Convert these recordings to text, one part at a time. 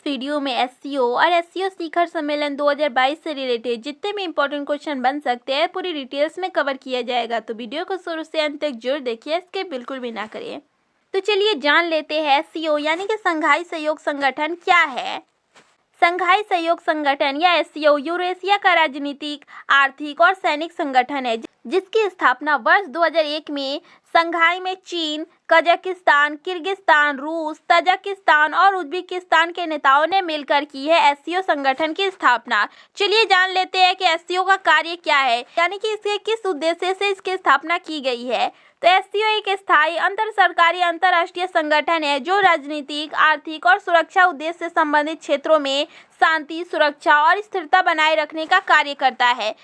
Video में SCO और SCO शिखर सम्मेलन 2022 से रिलेटेड जितने भी इंपॉर्टेंट क्वेश्चन बन सकते हैं पूरी डिटेल्स में कवर किया जाएगा। तो वीडियो को शुरू से अंत तक जरूर देखिए, इसके बिल्कुल भी ना करिए। तो चलिए जान लेते हैं एससीओ यानी कि संघाई सहयोग संगठन क्या है। संघाई सहयोग संगठन या एससीओ यूरेशिया का राजनीतिक, आर्थिक और सैनिक संगठन है जिसकी स्थापना वर्ष 2001 में संघाई में चीन, कजाकिस्तान, किर्गिस्तान, रूस, तजाकिस्तान और उज्बेकिस्तान के नेताओं ने मिलकर की है एससीओ संगठन की स्थापना। चलिए जान लेते हैं कि एससीओ का कार्य क्या है, यानी कि इसके किस उद्देश्य से इसकी स्थापना की गई है। तो एससीओ एक स्थायी अंतर सरकारी अंतर्राष्ट्रीय संगठन है जो राजनीतिक, आर्थिक और सुरक्षा उद्देश्य से संबंधित क्षेत्रों में शांति, सुरक्षा और स्थिरता बनाए रखने का कार्य करता है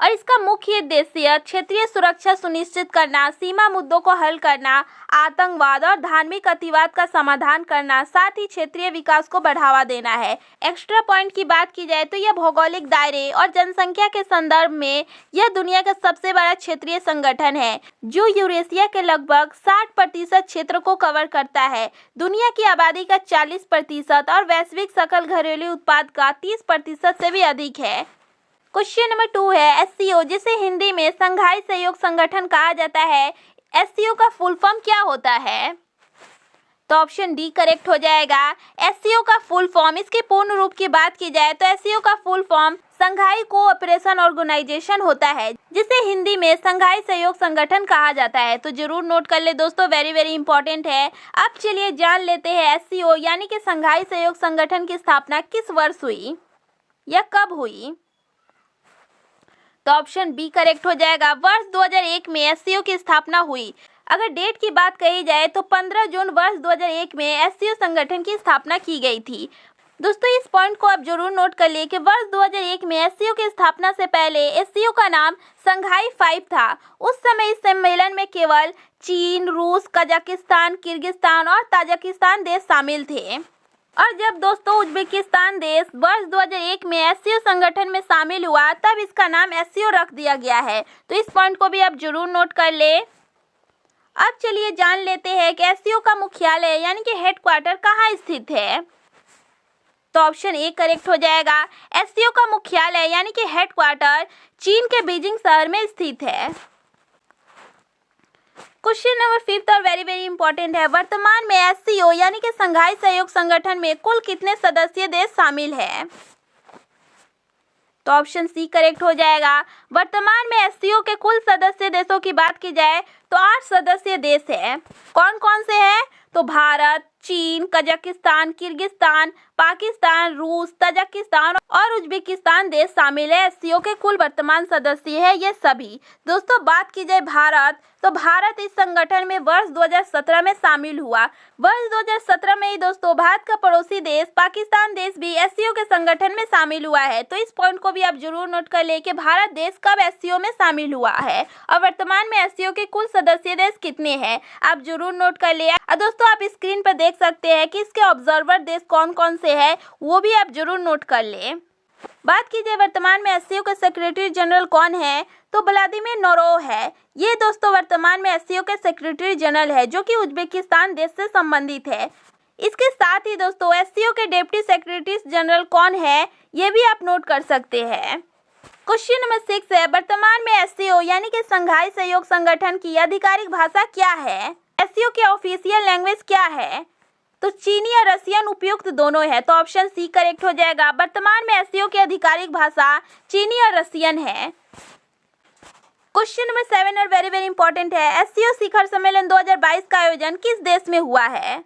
और इसका मुख्य उद्देश्य क्षेत्रीय सुरक्षा सुनिश्चित करना, सीमा मुद्दों को हल करना, आतंकवाद और धार्मिक अतिवाद का समाधान करना, साथ ही क्षेत्रीय विकास को बढ़ावा देना है। एक्स्ट्रा पॉइंट की बात की जाए तो यह भौगोलिक दायरे और जनसंख्या के संदर्भ में यह दुनिया का सबसे बड़ा क्षेत्रीय संगठन है जो यूरेशिया के लगभग 60% क्षेत्र को कवर करता है। दुनिया की आबादी का 40% और वैश्विक सकल घरेलू उत्पाद का 30% से भी अधिक है। क्वेश्चन नंबर 2 है एससीओ जिसे हिंदी में संघाई सहयोग संगठन कहा जाता है, एससीओ का फुल फॉर्म क्या होता है? तो ऑप्शन डी करेक्ट हो जाएगा। एससीओ का फुल फॉर्म, इसके पूर्ण रूप की बात की जाए तो एससीओ का फुल फॉर्म संघाई कोऑपरेशन ऑर्गेनाइजेशन होता है जिसे हिंदी में संघाई सहयोग संगठन कहा जाता है। तो जरूर नोट कर ले दोस्तों, वेरी वेरी इंपॉर्टेंट है। अब चलिए जान लेते हैं एससीओ यानी कि संघाई सहयोग संगठन की स्थापना किस वर्ष हुई या कब हुई? तो ऑप्शन बी करेक्ट हो जाएगा। वर्ष 2001 में एससीओ की स्थापना हुई। अगर डेट की बात कही जाए तो 15 जून वर्ष 2001 में एससीओ संगठन की स्थापना की गई थी। दोस्तों इस पॉइंट को आप जरूर नोट कर लिए कि वर्ष 2001 में एससीओ की स्थापना से पहले एससीओ का नाम संघाई 5 था। उस समय इस सम्मेलन में केवल चीन, रूस, कजाकिस्तान, किर्गिस्तान और ताजिकिस्तान देश शामिल थे और जब दोस्तों उज्बेकिस्तान देश वर्ष 2001 में एससीओ संगठन में शामिल हुआ तब इसका नाम एससीओ रख दिया गया है। तो इस पॉइंट को भी आप जरूर नोट कर ले। अब चलिए जान लेते हैं कि एससीओ का मुख्यालय यानी कि हेडक्वार्टर कहाँ स्थित है। तो ऑप्शन ए करेक्ट हो जाएगा। एससीओ का मुख्यालय यानी कि हेडक्वार्टर चीन के बीजिंग शहर में स्थित है। क्वेश्चन नंबर 5 और वेरी वेरी इंपॉर्टेंट है, वर्तमान में एससीओ यानी कि संघाई सहयोग संगठन में कुल कितने सदस्य देश शामिल है? तो ऑप्शन सी करेक्ट हो जाएगा। वर्तमान में एससीओ के कुल सदस्य देशों की बात की जाए तो 8 सदस्य देश है। कौन कौन से हैं? तो भारत, चीन, कजाकिस्तान, किर्गिस्तान, पाकिस्तान, रूस, तजाकिस्तान और उज्बेकिस्तान देश शामिल है। एससीओ के कुल वर्तमान सदस्य है ये सभी। दोस्तों बात की जाए भारत, तो भारत इस संगठन में वर्ष 2017 में शामिल हुआ। वर्ष 2017 में ही दोस्तों भारत का पड़ोसी देश पाकिस्तान देश भी एससीओ के संगठन में शामिल हुआ है। तो इस पॉइंट को भी आप जरूर नोट कर ले कि भारत देश कब एससीओ में शामिल हुआ है और वर्तमान में एससीओ के कुल सदस्य देश कितने हैं, आप जरूर नोट कर ले। दोस्तों आप स्क्रीन पर देख सकते हैं कि इसके ऑब्जर्वर देश कौन कौन से हैं, वो भी आप जरूर नोट कर ले। बात की जाए वर्तमान में एससीओ के सेक्रेटरी जनरल कौन है, तो व्लादिमीर नोरोव है। ये दोस्तों वर्तमान में एससीओ के सेक्रेटरी जनरल है जो कि उज्बेकिस्तान देश से संबंधित है। इसके साथ ही दोस्तों एससीओ के डिप्टी सेक्रेटरी जनरल कौन है, ये भी आप नोट कर सकते हैं। क्वेश्चन नंबर 6 है, वर्तमान में एससीओ यानी कि संघाई सहयोग संगठन की आधिकारिक भाषा क्या है? एससीओ की ऑफिशियल लैंग्वेज क्या है? तो चीनी या रसियन उपयुक्त दोनों है। तो ऑप्शन सी करेक्ट हो जाएगा। वर्तमान में एससीओ की आधिकारिक भाषा चीनी और रसियन है। क्वेश्चन नंबर 7 और वेरी वेरी इंपॉर्टेंट है, एससीओ शिखर सम्मेलन 2022 का आयोजन किस देश में हुआ है?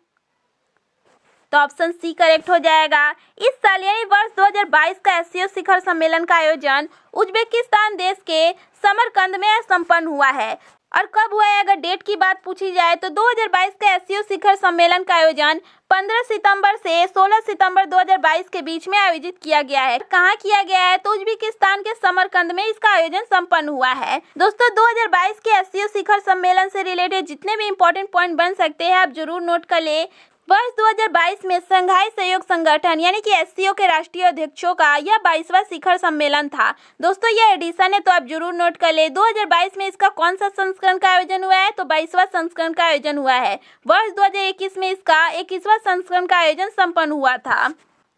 तो ऑप्शन सी करेक्ट हो जाएगा। इस साल यानी वर्ष 2022 का एससीओ शिखर सम्मेलन का आयोजन उज्बेकिस्तान देश के समरकंद में संपन्न हुआ है। और कब हुआ है अगर डेट की बात पूछी जाए तो 2022 का एससीओ शिखर सम्मेलन का आयोजन 15 सितंबर से 16 सितंबर 2022 के बीच में आयोजित किया गया है। कहाँ किया गया है? तो उज्बेकिस्तान के समरकंद में इसका आयोजन संपन्न हुआ है। दोस्तों 2022 के एससीओ शिखर सम्मेलन से रिलेटेड जितने भी इंपॉर्टेंट पॉइंट बन सकते हैं आप जरूर नोट कर ले। वर्ष 2022 में संघाई सहयोग संगठन यानी कि एससीओ के राष्ट्रीय अध्यक्षों का यह 22वां शिखर सम्मेलन था। दोस्तों यह एडिशन है तो आप जरूर नोट कर ले। 2022 में इसका कौन सा संस्करण का आयोजन हुआ है? तो 22वां संस्करण का आयोजन हुआ है। वर्ष 2021 में इसका 21वां संस्करण का आयोजन संपन्न हुआ था।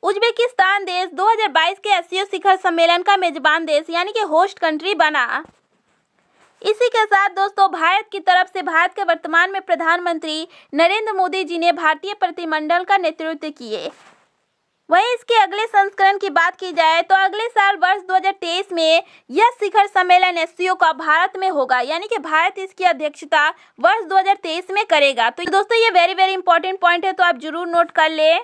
उज्बेकिस्तान देश 2022 के एससीओ शिखर सम्मेलन का मेजबान देश यानी कि होस्ट कंट्री बना। इसी के साथ दोस्तों भारत की तरफ से भारत के वर्तमान में प्रधानमंत्री नरेंद्र मोदी जी ने भारतीय प्रतिनिधिमंडल का नेतृत्व किए। वहीं इसके अगले संस्करण की बात की जाए तो अगले साल वर्ष 2023 में यह शिखर सम्मेलन एससीओ का भारत में होगा, यानी कि भारत इसकी अध्यक्षता वर्ष 2023 में करेगा। तो दोस्तों ये वेरी इंपॉर्टेंट पॉइंट है, तो आप जरूर नोट कर ले।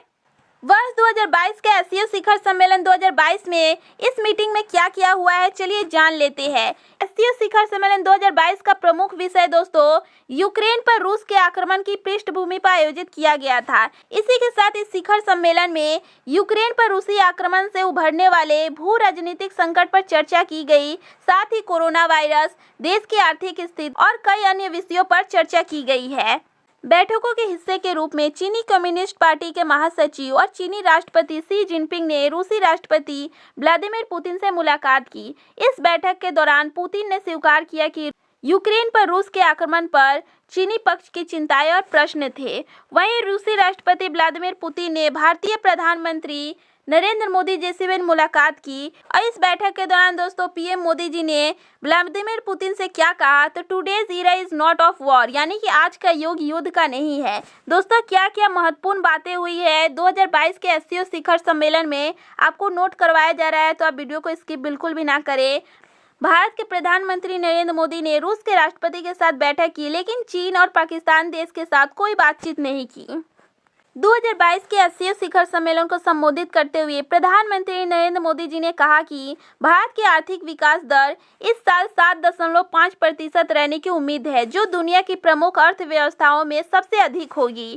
वर्ष 2022 के एससीओ शिखर सम्मेलन 2022 में इस मीटिंग में क्या किया हुआ है, चलिए जान लेते हैं। एससीओ शिखर सम्मेलन 2022 का प्रमुख विषय दोस्तों यूक्रेन पर रूस के आक्रमण की पृष्ठभूमि पर आयोजित किया गया था। इसी के साथ इस शिखर सम्मेलन में यूक्रेन पर रूसी आक्रमण से उभरने वाले भू राजनीतिक संकट पर चर्चा की गई, साथ ही कोरोना वायरस, देश की आर्थिक स्थिति और कई अन्य विषयों पर चर्चा की गई है। बैठकों के हिस्से के रूप में चीनी कम्युनिस्ट पार्टी के महासचिव और चीनी राष्ट्रपति शी जिनपिंग ने रूसी राष्ट्रपति व्लादिमीर पुतिन से मुलाकात की। इस बैठक के दौरान पुतिन ने स्वीकार किया कि यूक्रेन पर रूस के आक्रमण पर चीनी पक्ष की चिंताएं और प्रश्न थे। वहीं रूसी राष्ट्रपति व्लादिमीर पुतिन ने भारतीय प्रधानमंत्री नरेंद्र मोदी जी से भी मुलाकात की और इस बैठक के दौरान दोस्तों पीएम मोदी जी ने व्लादिमीर पुतिन से क्या कहा, तो today's era is not of war, यानी कि आज का युग युद्ध का नहीं है। दोस्तों क्या क्या महत्वपूर्ण बातें हुई है 2022 के एससीओ शिखर सम्मेलन में आपको नोट करवाया जा रहा है, तो आप वीडियो को स्किप बिल्कुल भी ना करें। भारत के प्रधानमंत्री नरेंद्र मोदी ने रूस के राष्ट्रपति के साथ बैठक की, लेकिन चीन और पाकिस्तान देश के साथ कोई बातचीत नहीं की। 2022 के एससीओ शिखर सम्मेलन को संबोधित करते हुए प्रधानमंत्री नरेंद्र मोदी जी ने कहा कि भारत की आर्थिक विकास दर इस साल 7.5% रहने की उम्मीद है, जो दुनिया की प्रमुख अर्थव्यवस्थाओं में सबसे अधिक होगी।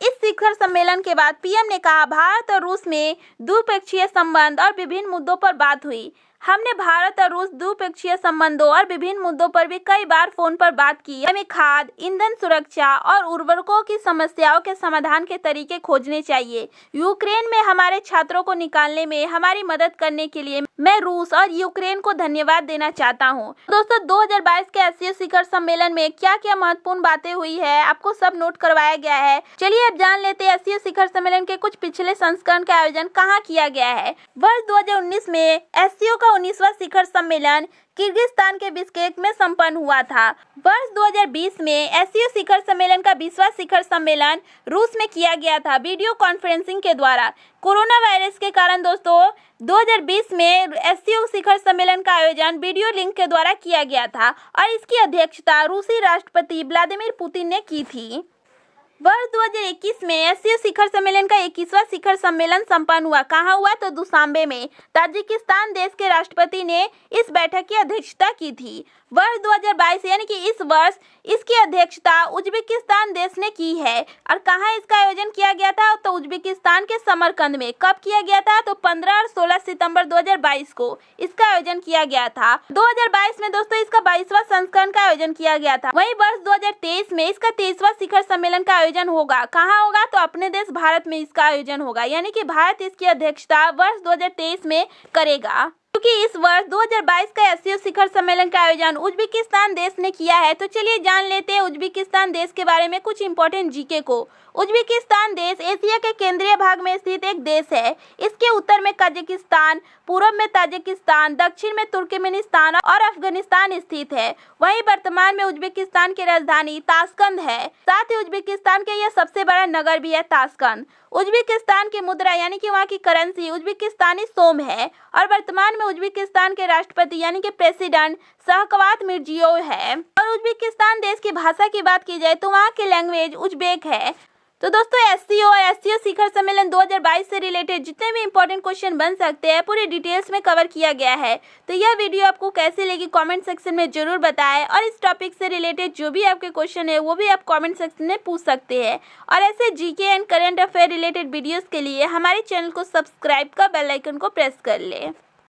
इस शिखर सम्मेलन के बाद पीएम ने कहा, भारत और रूस में द्विपक्षीय संबंध और विभिन्न मुद्दों पर बात हुई। हमने भारत और रूस द्विपक्षीय संबंधों और विभिन्न मुद्दों पर भी कई बार फोन पर बात की। हमें खाद्य, ईंधन सुरक्षा और उर्वरकों की समस्याओं के समाधान के तरीके खोजने चाहिए। यूक्रेन में हमारे छात्रों को निकालने में हमारी मदद करने के लिए मैं रूस और यूक्रेन को धन्यवाद देना चाहता हूं। दोस्तों 2022 के एससीओ शिखर सम्मेलन में क्या क्या महत्वपूर्ण बातें हुई है आपको सब नोट करवाया गया है। चलिए अब जान लेते हैं एससीओ शिखर सम्मेलन के कुछ पिछले संस्करण का आयोजन कहाँ किया गया है। वर्ष 2019 में एससीओ का 19वां शिखर सम्मेलन किर्गिस्तान के बिश्केक में संपन्न हुआ था। वर्ष 2020 में एससीओ शिखर सम्मेलन का 20वां शिखर सम्मेलन रूस में किया गया था वीडियो कॉन्फ्रेंसिंग के द्वारा। कोरोना वायरस के कारण दोस्तों 2020 में एससीओ शिखर सम्मेलन का आयोजन वीडियो लिंक के द्वारा किया गया था और इसकी अध्यक्षता रूसी राष्ट्रपति व्लादिमीर पुतिन ने की थी। वर्ष 2021 में एससीओ शिखर सम्मेलन का 21वां शिखर सम्मेलन संपन्न हुआ। कहाँ हुआ, तो दुशांबे में। ताजिकिस्तान देश के राष्ट्रपति ने इस बैठक की अध्यक्षता की थी। वर्ष 2022 यानी कि इस वर्ष इसकी अध्यक्षता उज्बेकिस्तान देश ने की है। और कहाँ इसका आयोजन किया गया था, तो उज्बेकिस्तान के समरकंद में। कब किया गया था, तो 15 और 16 सितंबर 2022 को इसका आयोजन किया गया था। 2022 में दोस्तों इसका 22वां संस्करण का आयोजन किया गया था। वहीं वर्ष 2023 में इसका 23वां शिखर सम्मेलन का आयोजन होगा। कहाँ होगा, तो अपने देश भारत में इसका आयोजन होगा, यानी कि भारत इसकी अध्यक्षता वर्ष 2023 में करेगा। क्योंकि इस वर्ष 2022 का एससीओ शिखर सम्मेलन का आयोजन उज्बेकिस्तान देश ने किया है, तो चलिए जान लेते हैं उज्बेकिस्तान देश के बारे में कुछ इंपॉर्टेंट जीके को। उज्बेकिस्तान देश एशिया के केंद्रीय भाग में स्थित एक देश है। इसके उत्तर में कजाकिस्तान, पूर्व में ताजिकिस्तान, दक्षिण में तुर्कमेनिस्तान और अफगानिस्तान स्थित है। वहीं वर्तमान में उज्बेकिस्तान की राजधानी ताशकंद है। साथ ही उज्बेकिस्तान के यह सबसे बड़ा नगर भी है ताशकंद। उज्बेकिस्तान की मुद्रा यानी कि वहाँ की करेंसी उज्बेकिस्तानी सोम है और वर्तमान में उज्बेकिस्तान के राष्ट्रपति यानी कि प्रेसिडेंट शवकत मिर्जियोयेव है। और उज्बेकिस्तान देश की भाषा की बात की जाए तो वहाँ की लैंग्वेज उज्बेक है। तो दोस्तों एससीओ और एससीओ शिखर सम्मेलन 2022 से रिलेटेड जितने भी इंपॉर्टेंट क्वेश्चन बन सकते हैं पूरी डिटेल्स में कवर किया गया है। तो यह वीडियो आपको कैसे लगी कमेंट सेक्शन में जरूर बताएं और इस टॉपिक से रिलेटेड जो भी आपके क्वेश्चन है वो भी आप कमेंट सेक्शन में पूछ सकते हैं। और ऐसे GK and current affair related videos के लिए हमारे चैनल को सब्सक्राइब कर बेल आइकन को प्रेस कर ले।